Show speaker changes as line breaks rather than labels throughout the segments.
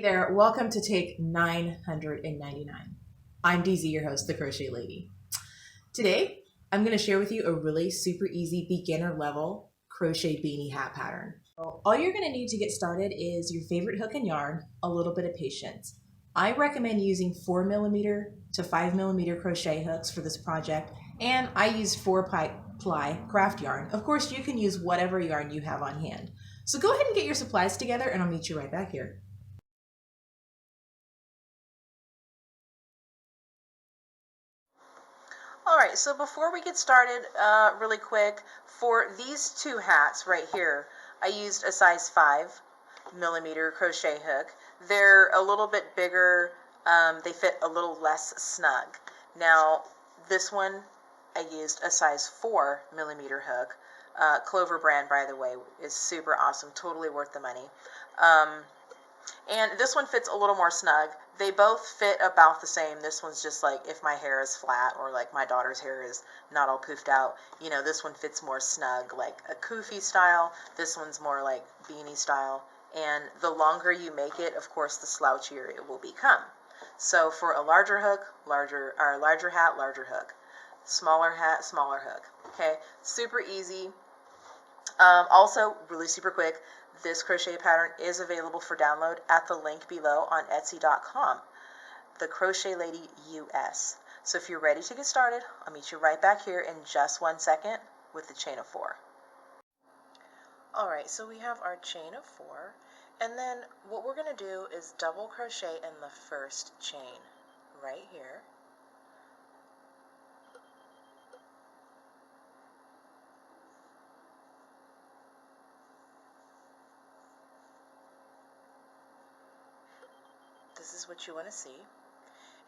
Hey there, welcome to take 999. I'm DZ, your host, the Crochet Lady. Today, I'm going to share with you a really super easy beginner level crochet beanie hat pattern. All you're going to need to get started is your favorite hook and yarn, a little bit of patience. I recommend using 4mm to 5mm crochet hooks for this project, and I use 4-ply craft yarn. Of course, you can use whatever yarn you have on hand. So go ahead and get your supplies together, and I'll meet you right back here.
Alright, so before we get started, really quick, for these two hats right here, I used a size 5mm crochet hook. They're a little bit bigger, they fit a little less snug. Now, this one, I used a size 4mm hook. Clover brand, by the way, is super awesome, totally worth the money. And this one fits a little more snug. They both fit about the same. This one's just like if my hair is flat or like my daughter's hair is not all poofed out. You know, this one fits more snug, like a kufi style. This one's more like beanie style. And the longer you make it, of course, the slouchier it will become. So for a larger hook, larger hat, larger hook. Smaller hat, smaller hook. Okay, super easy. Also, really super quick, this crochet pattern is available for download at the link below on Etsy.com, the Crochet Lady US. So if you're ready to get started, I'll meet you right back here in just 1 second with the chain of 4. Alright, so we have our chain of 4, and then what we're going to do is double crochet in the first chain right here. This is what you want to see.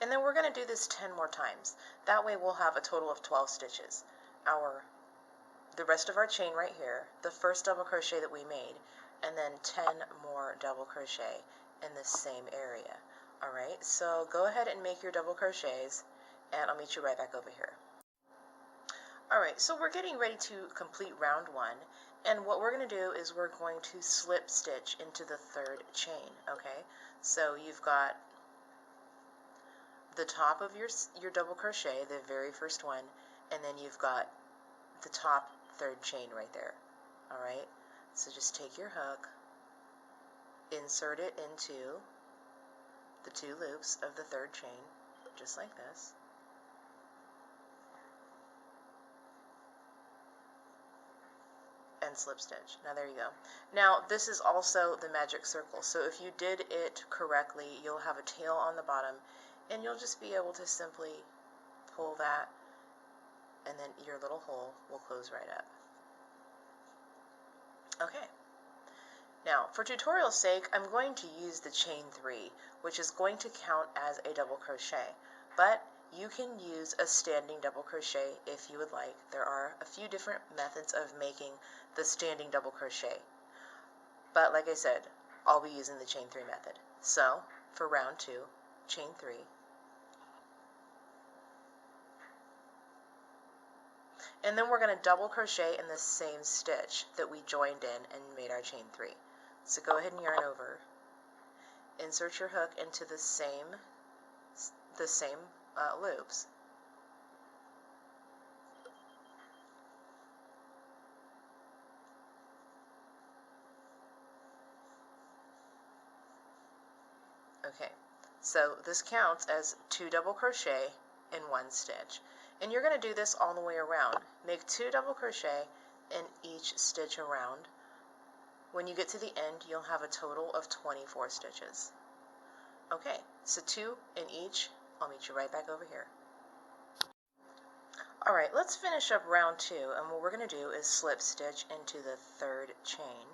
And then we're going to do this 10 more times. That way we'll have a total of 12 stitches. The rest of our chain right here, the first double crochet that we made, and then 10 more double crochet in the same area. Alright, so go ahead and make your double crochets, and I'll meet you right back over here. Alright, so we're getting ready to complete round 1, and what we're going to do is we're going to slip stitch into the third chain, okay? So you've got the top of your double crochet, the very first one, and then you've got the top third chain right there. Alright, so just take your hook, insert it into the 2 loops of the third chain, just like this. And slip stitch. Now there you go. Now this is also the magic circle, so if you did it correctly, you'll have a tail on the bottom, and you'll just be able to simply pull that, and then your little hole will close right up. Okay. Now, for tutorial's sake, I'm going to use the chain 3, which is going to count as a double crochet, but you can use a standing double crochet if you would like. There are a few different methods of making the standing double crochet, but like I said, I'll be using the chain 3 method. So, for round 2, chain 3, and then we're going to double crochet in the same stitch that we joined in and made our chain 3. So go ahead and yarn over, insert your hook into the same loops, okay, so this counts as 2 double crochet in 1 stitch, and you're going to do this all the way around. Make 2 double crochet in each stitch around. When you get to the end, you'll have a total of 24 stitches. Okay, so 2 in each. I'll meet you right back over here. Alright, let's finish up round 2, and what we're going to do is slip stitch into the third chain.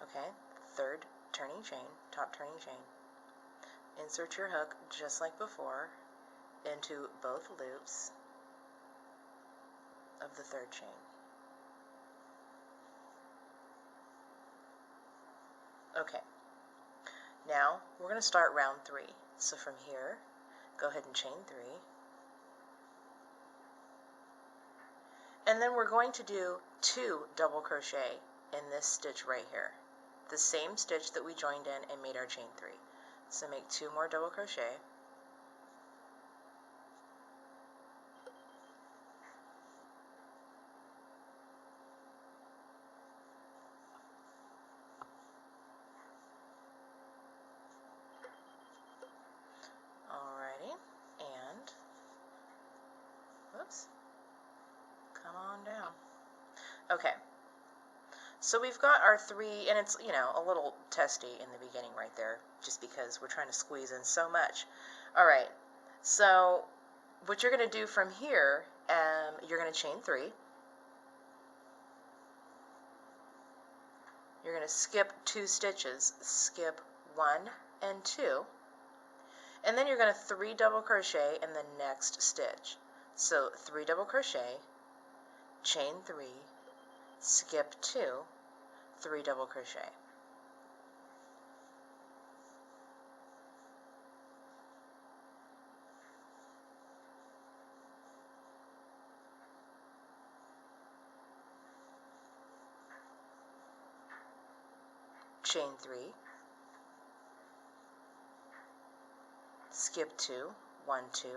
Okay, third turning chain, top turning chain. Insert your hook just like before into both loops of the third chain. Okay, now we're going to start round 3. So from here, go ahead and chain 3. And then we're going to do 2 double crochet in this stitch right here. the same stitch that we joined in and made our chain 3. So make 2 more double crochet. Alrighty, and whoops, come on down. Okay, so we've got our 3, and it's, you know, a little testy in the beginning right there, just because we're trying to squeeze in so much. Alright, so what you're going to do from here, you're going to chain 3. You're going to skip 2 stitches, skip 1 and 2, and then you're going to 3 double crochet in the next stitch. So 3 double crochet, chain 3, skip 2, 3 double crochet. Chain 3, skip 2, 1, 2,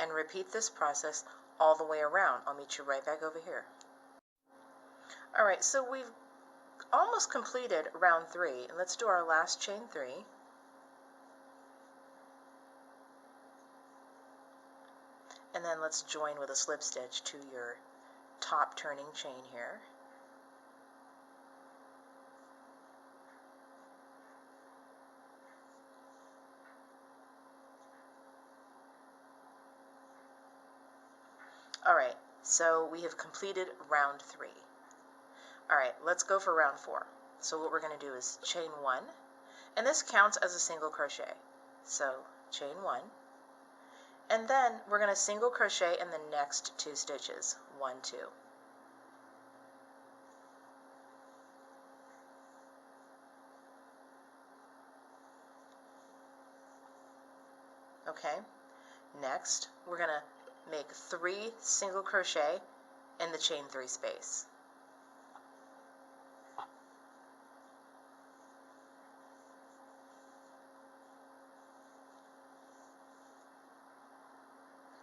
and repeat this process all the way around. I'll meet you right back over here. Alright, so we've almost completed round 3, and let's do our last chain 3. And then let's join with a slip stitch to your top turning chain here. Alright, so we have completed round 3. Alright, let's go for round 4. So what we're going to do is chain 1, and this counts as a single crochet. So chain 1, and then we're going to single crochet in the next 2 stitches, 1, 2. Okay, next we're going to make 3 single crochet in the chain 3 space.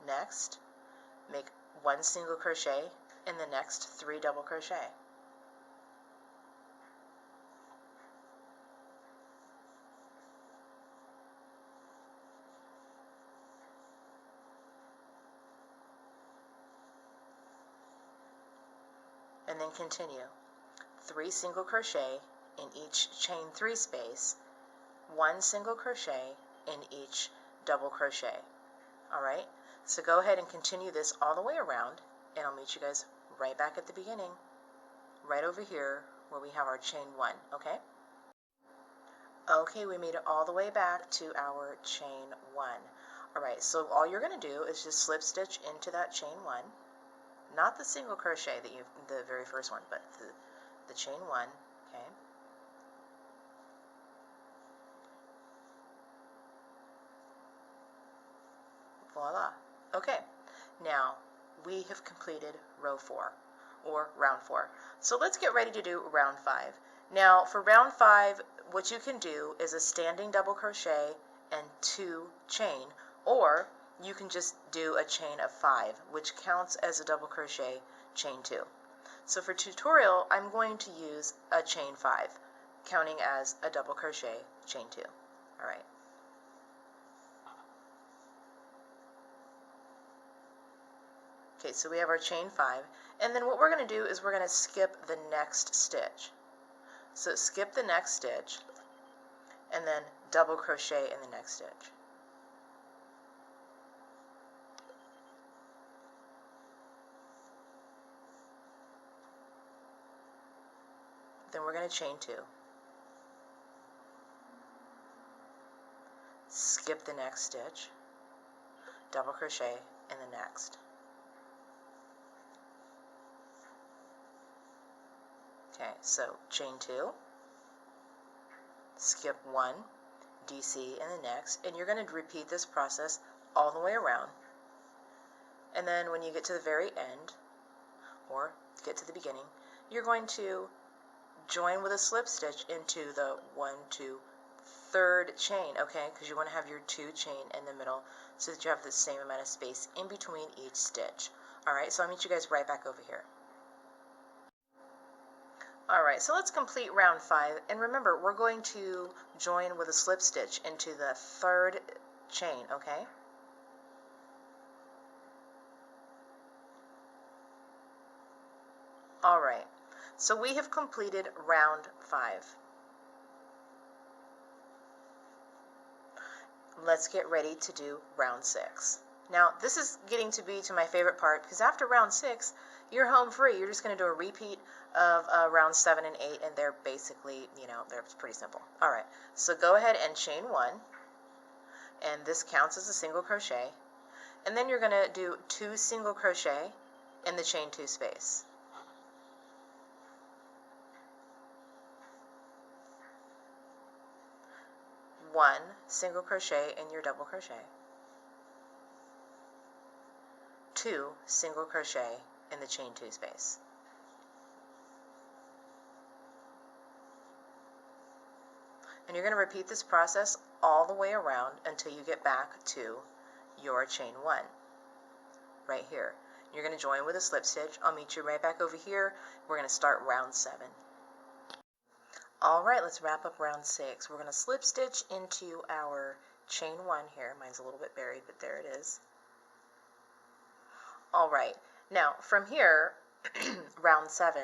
Next, make 1 single crochet in the next 3 double crochet. And then continue. 3 single crochet in each chain 3 space, 1 single crochet in each double crochet. Alright, so go ahead and continue this all the way around, and I'll meet you guys right back at the beginning, right over here where we have our chain 1, okay? Okay, we made it all the way back to our chain 1. Alright, so all you're going to do is just slip stitch into that chain 1, not the single crochet that the very first one, but the chain 1, okay? Voila. Okay, now we have completed row 4, or round 4. So let's get ready to do round 5. Now for round 5, what you can do is a standing double crochet and 2 chain, or you can just do a chain of 5, which counts as a double crochet chain 2. So for tutorial, I'm going to use a chain 5, counting as a double crochet chain 2. All right. Okay, so we have our chain 5, and then what we're going to do is we're going to skip the next stitch. So skip the next stitch, and then double crochet in the next stitch. Then we're going to chain 2. Skip the next stitch, double crochet in the next. Okay, so chain 2, skip 1, DC in the next, and you're going to repeat this process all the way around. And then when you get to the very end, or get to the beginning, you're going to join with a slip stitch into the 1, 2, third chain, okay, because you want to have your 2 chain in the middle so that you have the same amount of space in between each stitch. Alright, so I'll meet you guys right back over here. Alright, so let's complete round 5, and remember, we're going to join with a slip stitch into the 3rd chain, okay? Alright, so we have completed round 5. Let's get ready to do round 6. Now, this is getting to be to my favorite part, because after round 6, you're home free. You're just going to do a repeat of round 7 and 8, and they're basically, they're pretty simple. Alright, so go ahead and chain 1, and this counts as a single crochet, and then you're going to do 2 single crochet in the chain 2 space. One single crochet in your double crochet, 2 single crochet in the chain 2 space. And you're going to repeat this process all the way around until you get back to your chain 1 right here. You're going to join with a slip stitch. I'll meet you right back over here. We're going to start round 7. Alright, let's wrap up round 6. We're going to slip stitch into our chain 1 here. Mine's a little bit buried, but there it is. Alright, now from here, round 7,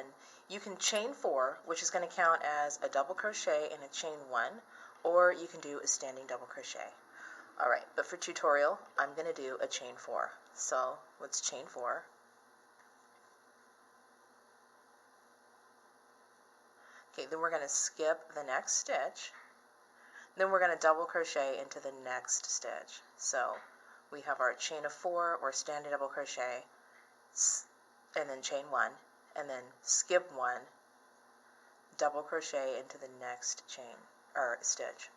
you can chain 4, which is going to count as a double crochet in a chain 1, or you can do a standing double crochet. Alright, but for tutorial, I'm going to do a chain 4. So let's chain 4. Okay, then we're going to skip the next stitch. Then we're going to double crochet into the next stitch. So we have our chain of 4 or standing double crochet, and then chain 1, and then skip 1, double crochet into the next chain or stitch.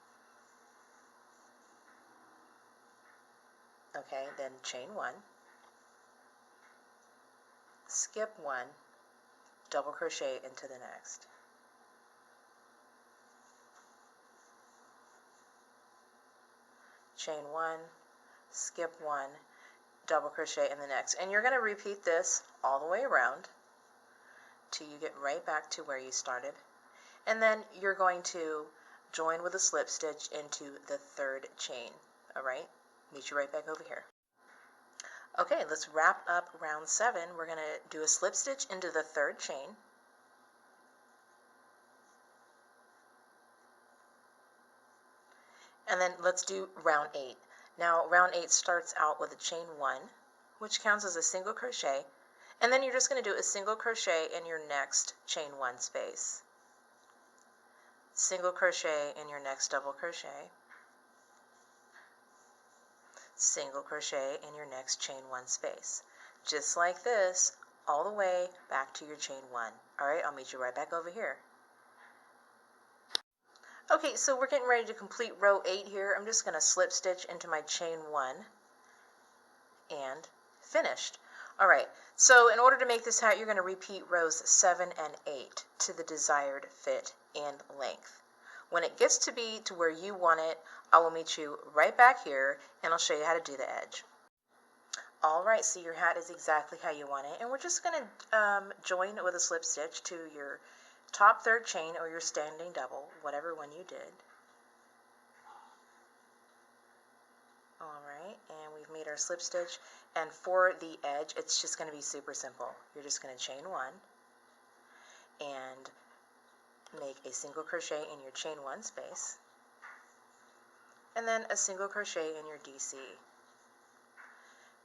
Okay, then chain 1, skip 1, double crochet into the next. Chain 1, skip 1, double crochet in the next. And you're going to repeat this all the way around till you get right back to where you started. And then you're going to join with a slip stitch into the 3rd chain. Alright, meet you right back over here. Okay, let's wrap up round 7. We're going to do a slip stitch into the 3rd chain. And then let's do round 8. Now, round 8 starts out with a chain 1, which counts as a single crochet, and then you're just going to do a single crochet in your next chain 1 space. Single crochet in your next double crochet. Single crochet in your next chain 1 space. Just like this, all the way back to your chain 1. Alright, I'll meet you right back over here. Okay, so we're getting ready to complete row 8 here. I'm just going to slip stitch into my chain 1 and finished. Alright, so in order to make this hat, you're going to repeat rows 7 and 8 to the desired fit and length. When it gets to be to where you want it, I will meet you right back here and I'll show you how to do the edge. Alright, so your hat is exactly how you want it, and we're just going to join with a slip stitch to your top 3rd chain or your standing double, whatever one you did. Alright, and we've made our slip stitch, and for the edge it's just going to be super simple. You're just going to chain 1 and make a single crochet in your chain 1 space, and then a single crochet in your DC.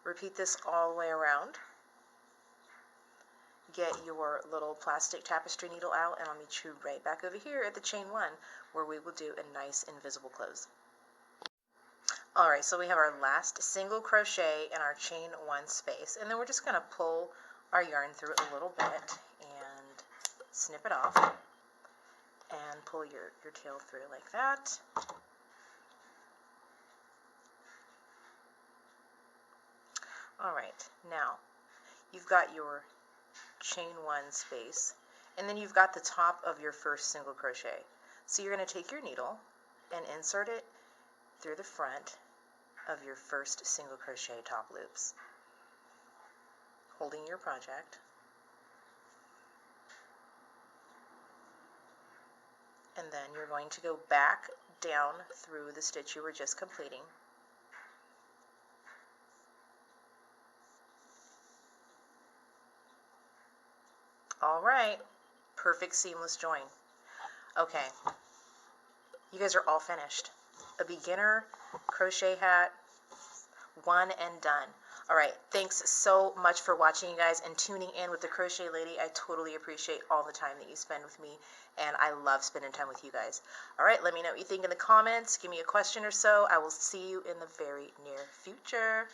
Repeat this all the way around. Get your little plastic tapestry needle out, and I'll meet you right back over here at the chain 1 where we will do a nice invisible close. Alright, so we have our last single crochet in our chain 1 space, and then we're just going to pull our yarn through it a little bit and snip it off and pull your tail through like that. Alright, now you've got your chain 1 space, And then you've got the top of your first single crochet. So you're going to take your needle and insert it through the front of your first single crochet top loops, holding your project. And then you're going to go back down through the stitch you were just completing. All right, perfect seamless join. Okay, you guys are all finished. A beginner crochet hat, one and done. All right, thanks so much for watching, you guys, and tuning in with the Crochet Lady. I totally appreciate all the time that you spend with me, and I love spending time with you guys. All right, let me know what you think in the comments. Give me a question or so. I will see you in the very near future.